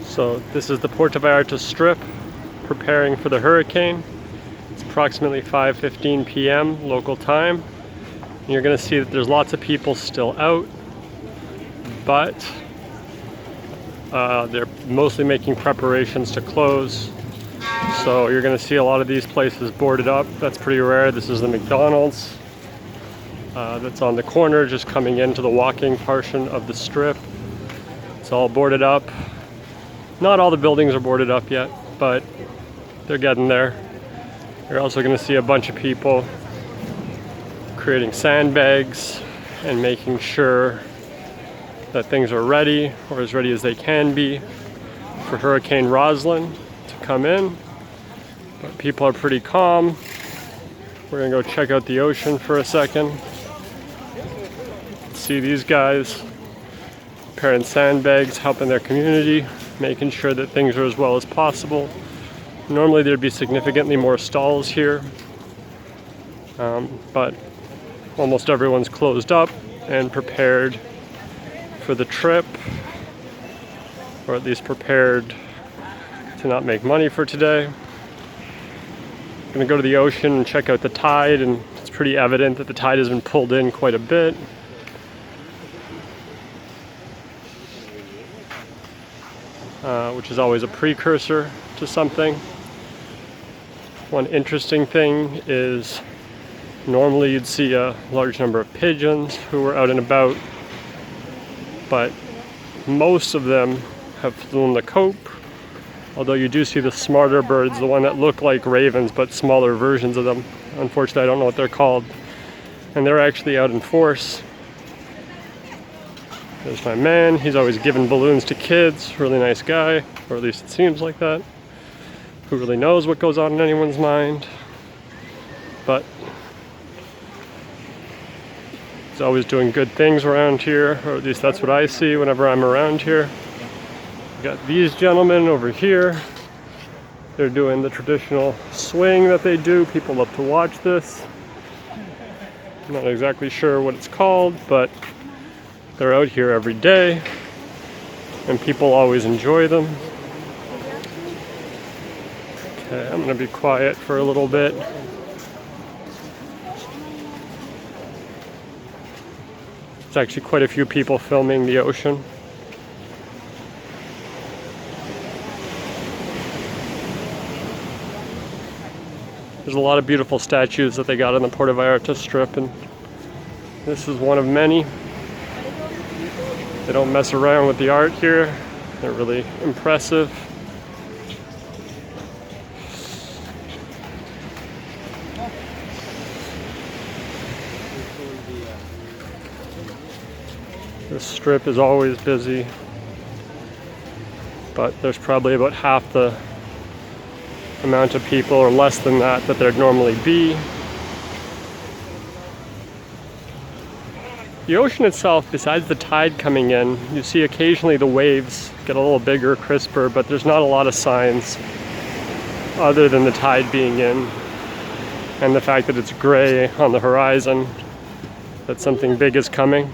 So this is the Puerto Vallarta Strip preparing for the hurricane. It's approximately 5:15 p.m. local time. And you're going to see that there's lots of people still out, but they're mostly making preparations to close. So you're going to see a lot of these places boarded up. That's pretty rare. This is the McDonald's that's on the corner, just coming into the walking portion of the strip. It's all boarded up. Not all the buildings are boarded up yet, but they're getting there. You're also going to see a bunch of people creating sandbags and making sure that things are ready, or as ready as they can be, for Hurricane Roslyn to come in. But people are pretty calm. We're gonna go check out the ocean for a second. See these guys preparing sandbags, helping their community, making sure that things are as well as possible. Normally there'd be significantly more stalls here, but almost everyone's closed up and prepared for the trip, or at least prepared to not make money for today. I'm gonna go to the ocean and check out the tide, and it's pretty evident that the tide has been pulled in quite a bit. Which is always a precursor to something. One interesting thing is normally you'd see a large number of pigeons who were out and about, but most of them have flown the cope, although you do see the smarter birds, the one that look like ravens but smaller versions of them. Unfortunately, I don't know what they're called, and they're actually out in force. There's my man. He's always giving balloons to kids. Really nice guy, or at least it seems like that. Who really knows what goes on in anyone's mind? But he's always doing good things around here, or at least that's what I see whenever I'm around here. We got these gentlemen over here. They're doing the traditional swing that they do. People love to watch this. I'm not exactly sure what it's called, but they're out here every day, and people always enjoy them. Okay, I'm gonna be quiet for a little bit. There's actually quite a few people filming the ocean. There's a lot of beautiful statues that they got on the Puerto Vallarta Strip, and this is one of many. They don't mess around with the art here. They're really impressive. This strip is always busy, but there's probably about half the amount of people, or less than that, that there'd normally be. The ocean itself, besides the tide coming in, you see occasionally the waves get a little bigger, crisper, but there's not a lot of signs other than the tide being in and the fact that it's gray on the horizon, that something big is coming.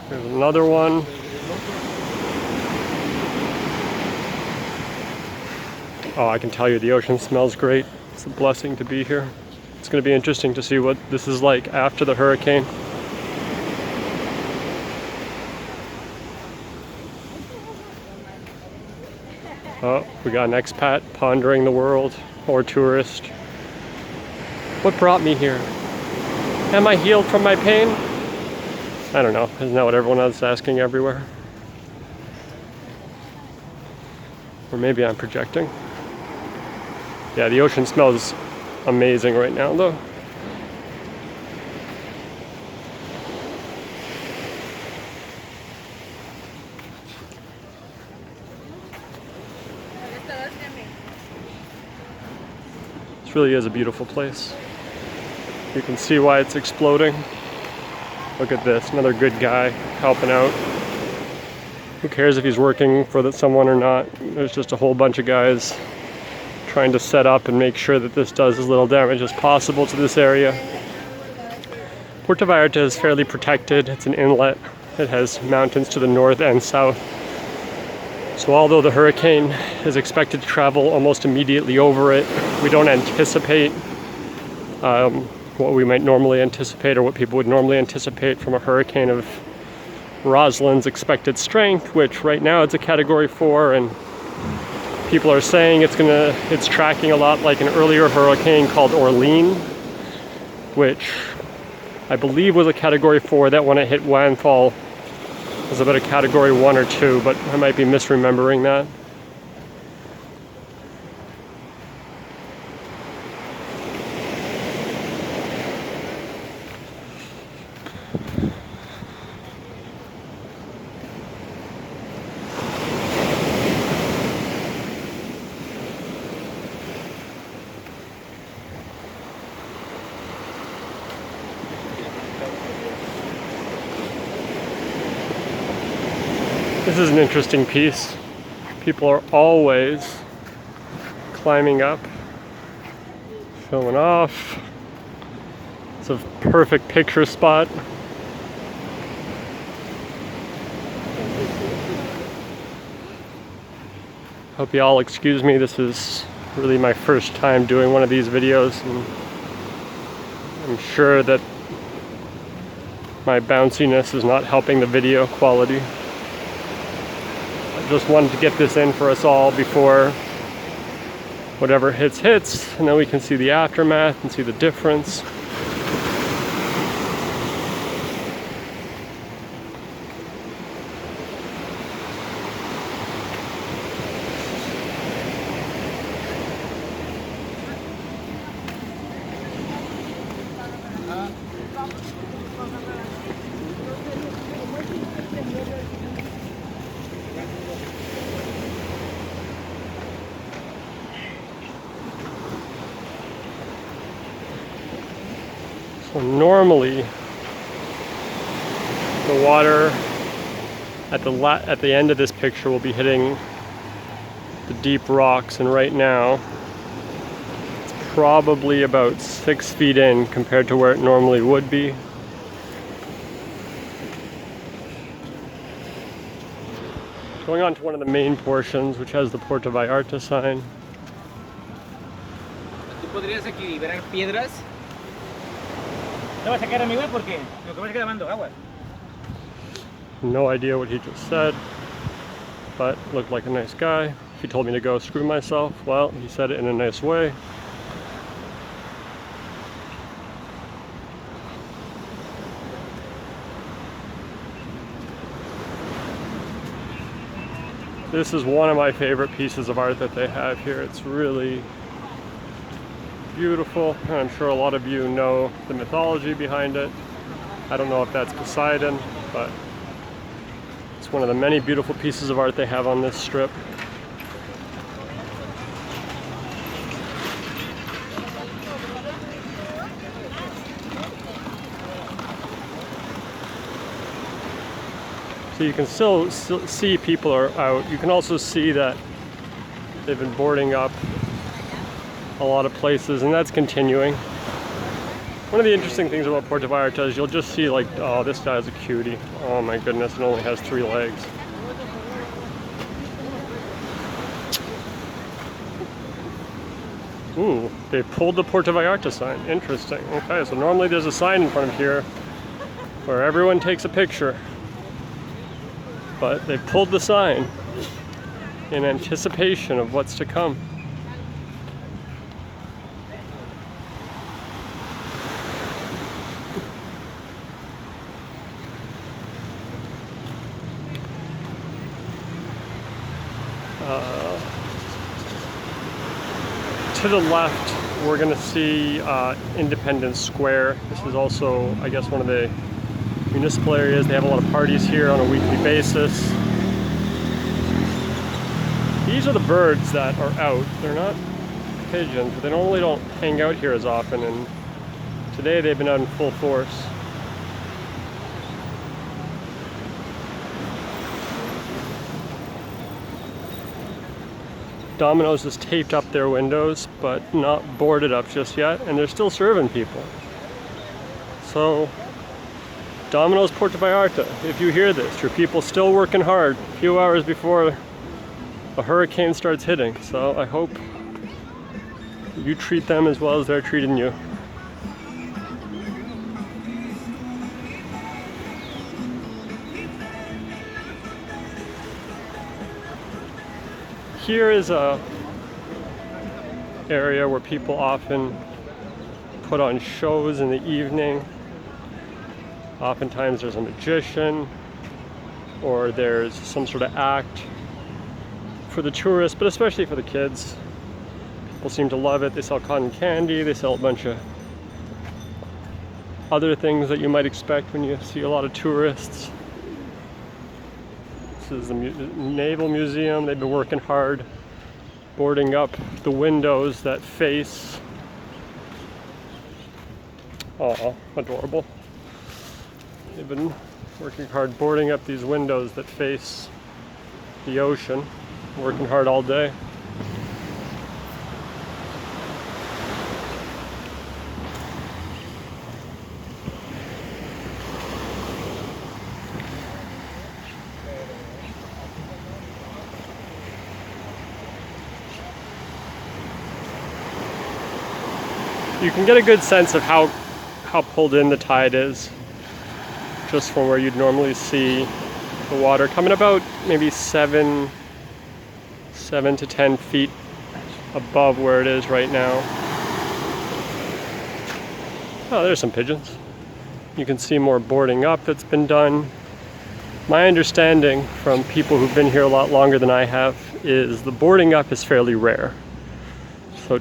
There's another one. Oh, I can tell you the ocean smells great. It's a blessing to be here. It's going to be interesting to see what this is like after the hurricane. Oh, we got an expat pondering the world, or tourist. What brought me here? Am I healed from my pain? I don't know. Isn't that what everyone else is asking everywhere? Or maybe I'm projecting. Yeah, the ocean smells amazing right now, though. This really is a beautiful place. You can see why it's exploding. Look at this, another good guy helping out. Who cares if he's working for someone or not? There's just a whole bunch of guys trying to set up and make sure that this does as little damage as possible to this area. Puerto Vallarta is fairly protected. It's an inlet It has mountains to the north and south. So although the hurricane is expected to travel almost immediately over it, we don't anticipate what we might normally anticipate, or what people would normally anticipate from a hurricane of Roslyn's expected strength, which right now it's a Category 4, and people are saying it's tracking a lot like an earlier hurricane called Orlean, which I believe was a Category 4 that when it hit landfall was about a Category 1 or 2, but I might be misremembering that. This is an interesting piece. People are always climbing up, showing off. It's a perfect picture spot. Hope you all excuse me, this is really my first time doing one of these videos, and I'm sure that my bounciness is not helping the video quality. Just wanted to get this in for us all before whatever hits, and then we can see the aftermath and see the difference. So normally, the water at the end of this picture will be hitting the deep rocks, and right now it's probably about 6 feet in compared to where it normally would be. Going on to one of the main portions, which has the Puerto Vallarta sign. ¿Tú podrías equilibrar piedras? No vas a sacar amigo porque lo que vas grabando agua. No idea what he just said, but looked like a nice guy. He told me to go screw myself. Well, he said it in a nice way. This is one of my favorite pieces of art that they have here. It's really beautiful, and I'm sure a lot of you know the mythology behind it. I don't know if that's Poseidon, but it's one of the many beautiful pieces of art they have on this strip. So you can still see people are out. You can also see that they've been boarding up a lot of places, and that's continuing. One of the interesting things about Puerto Vallarta is you'll just see like, oh, this guy's a cutie. Oh my goodness, it only has 3 legs. Ooh, they pulled the Puerto Vallarta sign. Interesting. Okay, so normally there's a sign in front of here where everyone takes a picture, but they pulled the sign in anticipation of what's to come. To the left, we're going to see Independence Square. This is also, I guess, one of the municipal areas. They have a lot of parties here on a weekly basis. These are the birds that are out. They're not pigeons, but they normally don't hang out here as often, and today they've been out in full force. Domino's has taped up their windows, but not boarded up just yet, and they're still serving people. So Domino's Puerto Vallarta, if you hear this, your people still working hard a few hours before a hurricane starts hitting. So I hope you treat them as well as they're treating you. Here is a area where people often put on shows in the evening. Oftentimes there's a magician or there's some sort of act for the tourists, but especially for the kids. People seem to love it. They sell cotton candy, they sell a bunch of other things that you might expect when you see a lot of tourists. This is the Naval Museum. They've been working hard boarding up the windows that face, oh, adorable. They've been working hard boarding up these windows that face the ocean, working hard all day. You can get a good sense of how pulled in the tide is just from where you'd normally see the water coming about maybe 7 to 10 feet above where it is right now. Oh, there's some pigeons. You can see more boarding up that's been done. My understanding from people who've been here a lot longer than I have is the boarding up is fairly rare.